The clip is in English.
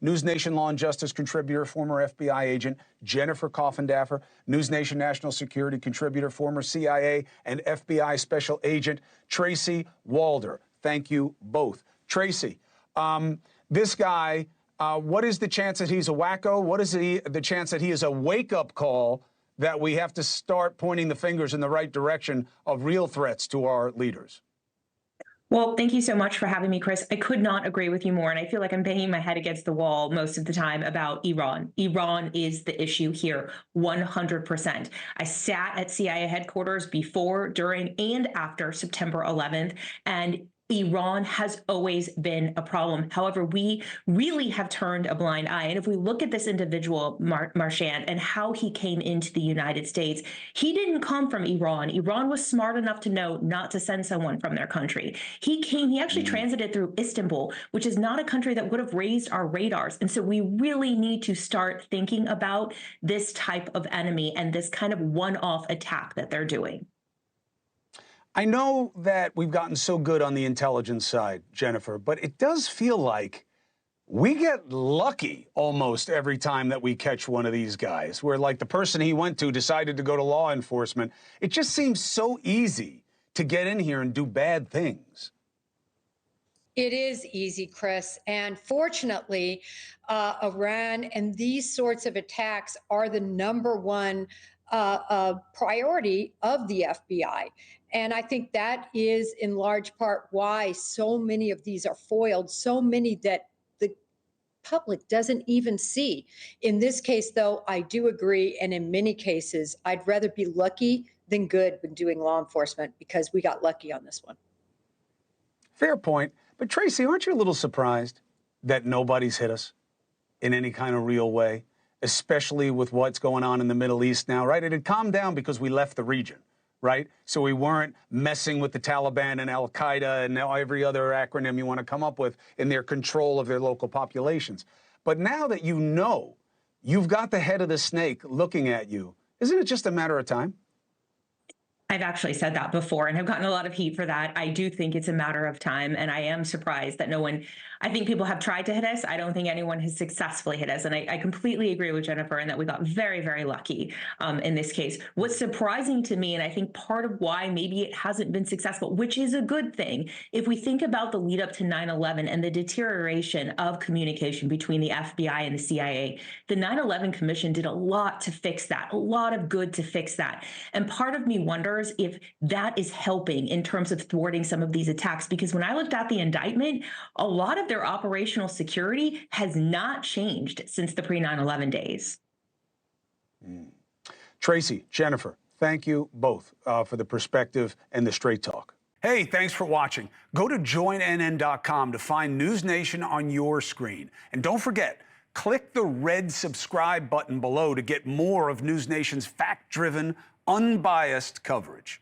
NewsNation Law and Justice contributor, former FBI agent Jennifer Coffindaffer, NewsNation National Security contributor, former CIA and FBI Special Agent Tracy Walder. Thank you both. Tracy, this guy, what is the chance that he's a wacko? What is the chance that he is a wake-up call that we have to start pointing the fingers in the right direction of real threats to our leaders? Well, thank you so much for having me, Chris. I could not agree with you more. And I feel like I'm banging my head against the wall most of the time about Iran. Iran is the issue here, 100%. I sat at CIA headquarters before, during, and after September 11th, and Iran has always been a problem. However, we really have turned a blind eye. And if we look at this individual, Marchand, and how he came into the United States, he didn't come from Iran. Iran was smart enough to know not to send someone from their country. He actually transited through Istanbul, which is not a country that would have raised our radars. And so we really need to start thinking about this type of enemy and this kind of one-off attack that they're doing. I know that we've gotten so good on the intelligence side, Jennifer, but it does feel like we get lucky almost every time that we catch one of these guys, where like the person he went to decided to go to law enforcement. It just seems so easy to get in here and do bad things. It is easy, Chris. And fortunately, Iran and these sorts of attacks are the #1 priority of the FBI. And I think that is in large part why so many of these are foiled, so many that the public doesn't even see. In this case, though, I do agree. And in many cases, I'd rather be lucky than good when doing law enforcement because we got lucky on this one. Fair point. But Tracy, aren't you a little surprised that nobody's hit us in any kind of real way, especially with what's going on in the Middle East now, right? It had calmed down because we left the region, right? So we weren't messing with the Taliban and Al-Qaeda and every other acronym you want to come up with in their control of their local populations. But now that you know you've got the head of the snake looking at you, isn't it just a matter of time? I've actually said that before and have gotten a lot of heat for that. I do think it's a matter of time, and I am surprised that no one, I think people have tried to hit us. I don't think anyone has successfully hit us, and I completely agree with Jennifer in that we got very, very lucky in this case. What's surprising to me, and I think part of why maybe it hasn't been successful, which is a good thing, if we think about the lead up to 9/11 and the deterioration of communication between the FBI and the CIA, the 9/11 Commission did a lot to fix that, a lot of good to fix that. And part of me wonders if that is helping in terms of thwarting some of these attacks, because when I looked at the indictment, a lot of their operational security has not changed since the pre-9/11 days. Tracy, Jennifer, thank you both for the perspective and the straight talk. Hey, thanks for watching. Go to joinnn.com to find NewsNation on your screen. And don't forget, click the red subscribe button below to get more of NewsNation's fact-driven, unbiased coverage.